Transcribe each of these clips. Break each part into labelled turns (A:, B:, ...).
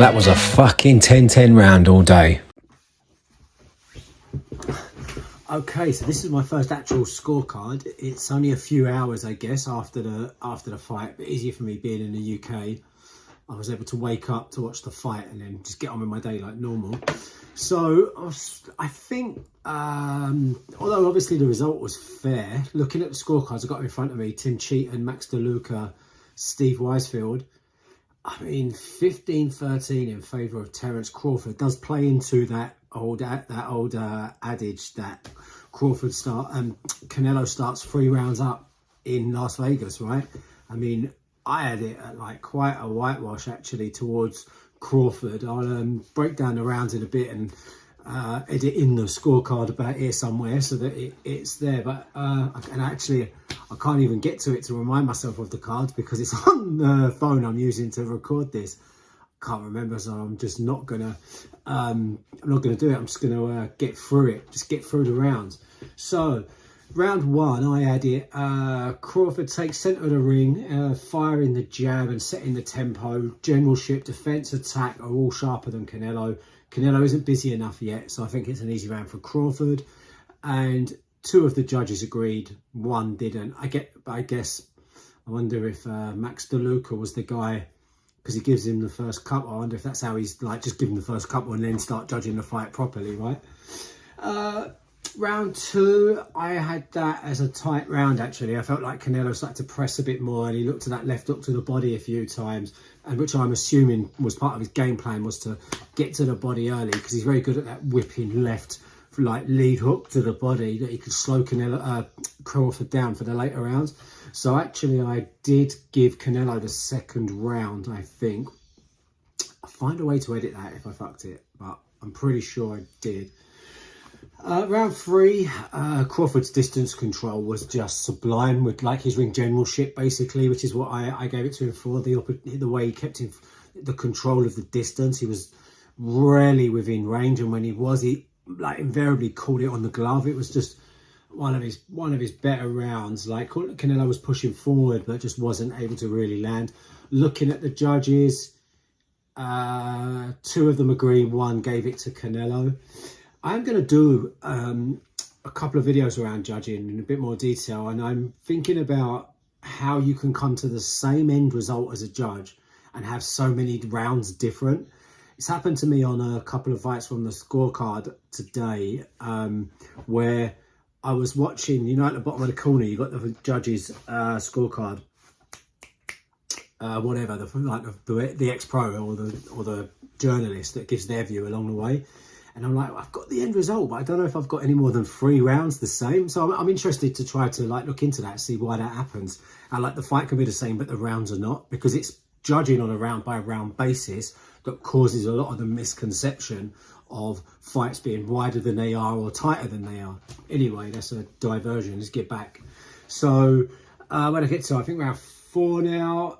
A: That was a fucking 10-10 round all day.
B: Okay, so this is my first actual scorecard. It's only a few hours, I guess, after the fight, but easier for me being in the UK. I was able to wake up to watch the fight and then just get on with my day like normal. So I think, although obviously the result was fair, looking at the scorecards I got in front of me, Tim Cheatham, Max DeLuca, Steve Weisfield, I mean, 15-13 in favour of Terence Crawford does play into that old adage that Canelo starts 3 rounds up in Las Vegas, right? I mean, I had it at like quite a whitewash actually towards Crawford. I'll break down the rounds in a bit and edit in the scorecard about here somewhere so that it's there. But I can't even get to it to remind myself of the cards because it's on the phone I'm using to record this. I can't remember, so I'm just not gonna do it. I'm just gonna get through it, just get through the rounds. So round 1, I had it Crawford takes centre of the ring, firing the jab and setting the tempo. Generalship, defence, attack are all sharper than Canelo. Canelo isn't busy enough yet, so I think it's an easy round for Crawford. And 2 of the judges agreed, 1 didn't. I wonder if Max DeLuca was the guy, because he gives him the first couple. I wonder if that's how he's like, just give him the first couple and then start judging the fight properly, right? Round 2, I had that as a tight round actually. I felt like Canelo started to press a bit more and he looked to that left hook to the body a few times, and which I'm assuming was part of his game plan, was to get to the body early, because he's very good at that whipping left like lead hook to the body that he could slow Crawford down for the later rounds. So actually I did give Canelo the second round, I think. I'll find a way to edit that if I fucked it, but I'm pretty sure I did. Round 3, Crawford's distance control was just sublime, with like his ring generalship basically, which is what I gave it to him for. The way he kept the control of the distance. He was rarely within range, and when he was, he like invariably caught it on the glove. It was just one of his better rounds. Like Canelo was pushing forward but just wasn't able to really land. Looking at the judges, 2 of them agree, 1 gave it to Canelo. I'm going to do a couple of videos around judging in a bit more detail, and I'm thinking about how you can come to the same end result as a judge and have so many rounds different. It's happened to me on a couple of fights from the scorecard today, where I was watching, you know, at the bottom of the corner, you got the judges' scorecard, whatever, the ex-pro or the journalist that gives their view along the way. And I'm like, I've got the end result, but I don't know if I've got any more than 3 rounds the same. So I'm interested to try to like look into that, see why that happens. And like the fight can be the same, but the rounds are not, because it's judging on a round by round basis that causes a lot of the misconception of fights being wider than they are or tighter than they are. Anyway, that's a diversion. Let's get back. So when I get to, I think round 4 now,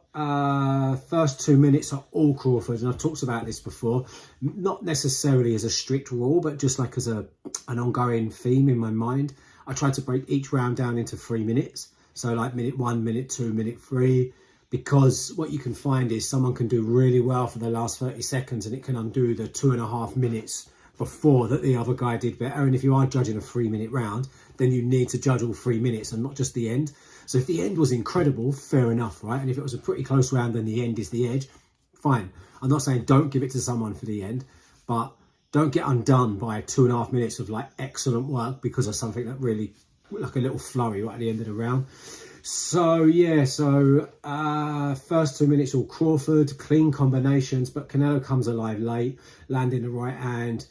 B: first 2 minutes are all Crawford, and I've talked about this before, not necessarily as a strict rule, but just like as an ongoing theme in my mind. I try to break each round down into 3 minutes, so like minute 1, minute 2, minute 3, because what you can find is someone can do really well for the last 30 seconds and it can undo the 2.5 minutes before that the other guy did better. And if you are judging a 3-minute round, then you need to judge all 3 minutes and not just the end. So if the end was incredible, fair enough, right? And if it was a pretty close round and the end is the edge, fine. I'm not saying don't give it to someone for the end, but don't get undone by 2.5 minutes of like excellent work because of something that really, like a little flurry right at the end of the round. So yeah, first 2 minutes all Crawford, clean combinations, but Canelo comes alive late, landing the right hand.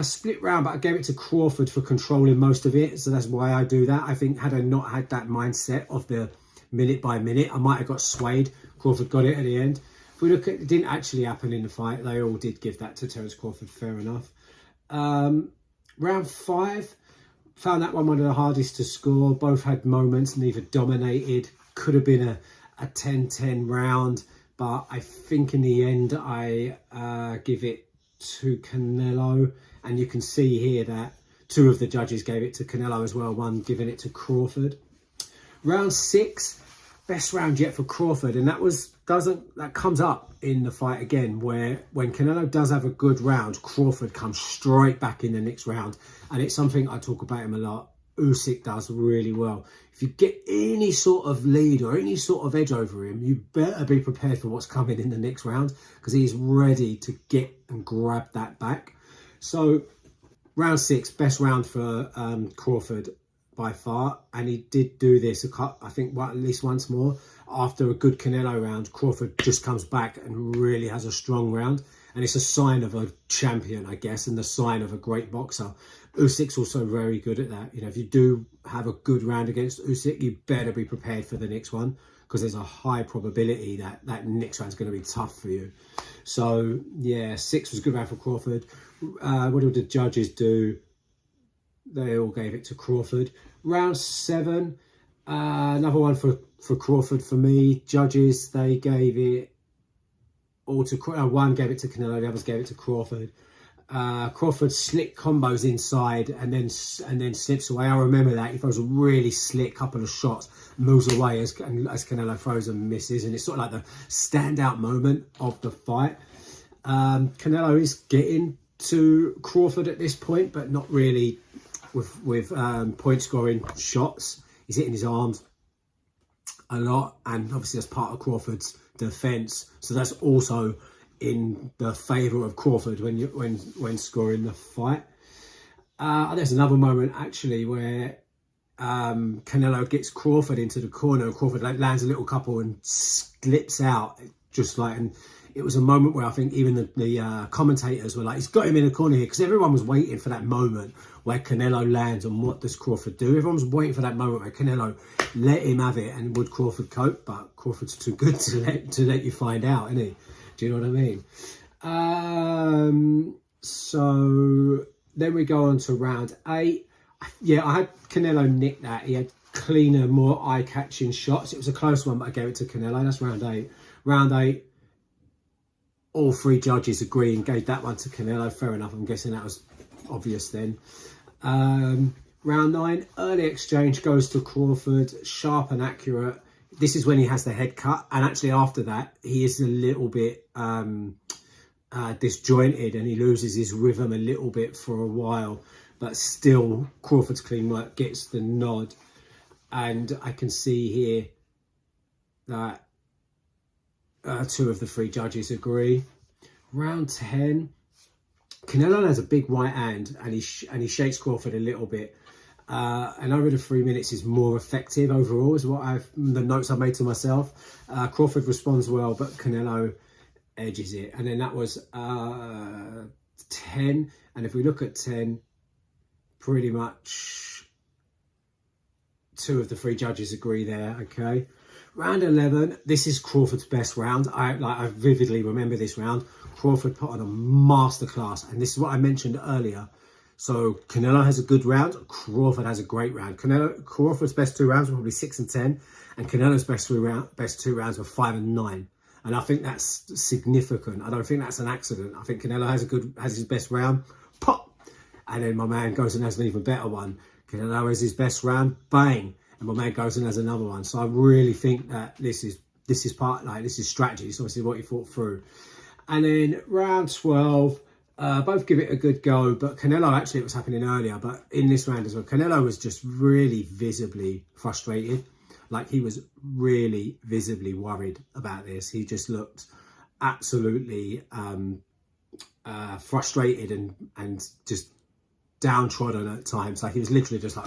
B: Split round, but I gave it to Crawford for controlling most of it, so that's why I do that. I think had I not had that mindset of the minute by minute, I might have got swayed. Crawford got it at the end. If we look at, it didn't actually happen in the fight. They all did give that to Terence Crawford, fair enough. Round 5, found that one of the hardest to score. Both had moments, neither dominated. Could have been a 10-10 round, but I think in the end I give it to Canelo, and you can see here that 2 of the judges gave it to Canelo as well, 1 giving it to Crawford. Round 6, best round yet for Crawford, and that was that comes up in the fight again, where when Canelo does have a good round, Crawford comes straight back in the next round. And it's something I talk about him a lot. Usyk does really well. If you get any sort of lead or any sort of edge over him, you better be prepared for what's coming in the next round, because he's ready to get and grab that back. So round 6, best round for Crawford by far, and he did do this I think at least once more. After a good Canelo round, Crawford just comes back and really has a strong round, and it's a sign of a champion, I guess, and the sign of a great boxer. Usyk's also very good at that. You know, if you do have a good round against Usyk, you better be prepared for the next one, because there's a high probability that that next round's going to be tough for you. So yeah, 6 was a good round for Crawford. What did the judges do? They all gave it to Crawford. Round 7, another one for Crawford for me. Judges, they gave it all to one gave it to Canelo, the others gave it to Crawford. Crawford slick combos inside and then slips away. I remember that. He throws a really slick couple of shots, moves away as Canelo throws and misses, and it's sort of like the standout moment of the fight. Canelo is getting to Crawford at this point, but not really with point scoring shots. He's hitting his arms a lot, and obviously that's part of Crawford's defense, so that's also in the favor of Crawford when scoring the fight. There's another moment actually where Canelo gets Crawford into the corner. Crawford lands a little couple and slips out, and it was a moment where I think even the commentators were like, he's got him in the corner here, because everyone was waiting for that moment where Canelo lands, and what does Crawford do? Everyone was waiting for that moment where Canelo let him have it, and would Crawford cope? But Crawford's too good to let you find out, isn't he? Do you know what I mean? So then we go on to round 8. Yeah, I had Canelo nick that. He had cleaner, more eye-catching shots. It was a close one, but I gave it to Canelo. That's round 8. Round 8, all 3 judges agree and gave that one to Canelo. Fair enough. I'm guessing that was obvious then. Round 9, early exchange goes to Crawford. Sharp and accurate. This is when he has the head cut, and actually after that he is a little bit disjointed, and he loses his rhythm a little bit for a while, but still Crawford's clean work gets the nod. And I can see here that 2 of the 3 judges agree. Round 10, Canelo has a big right hand, and he shakes Crawford a little bit. And over the 3 minutes is more effective overall, is what the notes I've made to myself. Crawford responds well, but Canelo edges it. And then that was 10. And if we look at 10, pretty much 2 of the 3 judges agree there. Okay. Round 11, this is Crawford's best round. I vividly remember this round. Crawford put on a masterclass, and this is what I mentioned earlier. So Canelo has a good round, Crawford has a great round. Crawford's best 2 rounds were probably 6 and 10, and Canelo's best 2 rounds were 5 and 9. And I think that's significant. I don't think that's an accident. I think Canelo has his best round, pop, and then my man goes and has an even better one. Canelo has his best round, bang, and my man goes and has another one. So I really think that this is strategy. So obviously what he thought through. And then round 12. Both give it a good go, but Canelo, actually it was happening earlier, but in this round as well, Canelo was just really visibly frustrated. Like, he was really visibly worried about this. He just looked absolutely frustrated and just downtrodden at times. Like, he was literally just like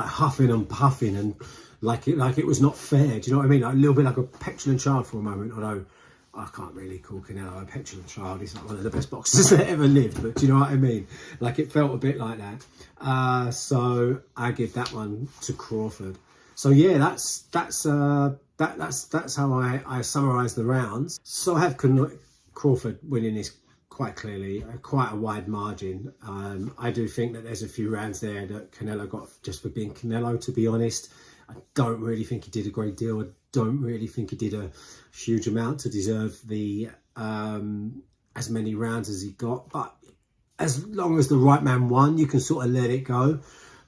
B: huffing and puffing, and like it was not fair. Do you know what I mean? Like, a little bit like a petulant child for a moment, although I can't really call Canelo a petulant child. He's not one of the best boxers that ever lived, but do you know what I mean? Like, it felt a bit like that. So I give that one to Crawford. So yeah, that's how I summarise the rounds. So I have Crawford winning this quite clearly, quite a wide margin. I do think that there's a few rounds there that Canelo got just for being Canelo, to be honest. I don't really think he did a great deal. I don't really think he did a huge amount to deserve the as many rounds as he got. But as long as the right man won, you can sort of let it go.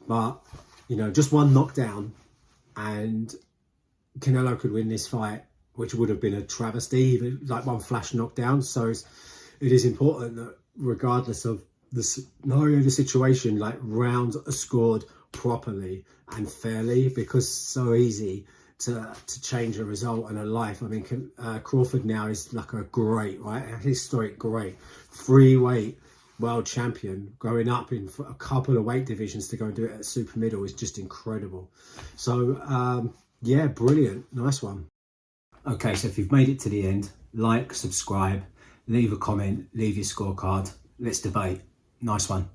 B: But, you know, just one knockdown and Canelo could win this fight which would have been a travesty, like one flash knockdown. So it is important that regardless of the scenario, the situation, like rounds are scored properly and fairly, because it's so easy to change a result and a life. I mean, Crawford now is like a great, right, a historic great free weight world champion, growing up in a couple of weight divisions to go and do it at super middle is just incredible. So yeah, brilliant, nice one. Okay, so if you've made it to the end, like, subscribe, leave a comment, leave your scorecard. Let's debate. Nice one.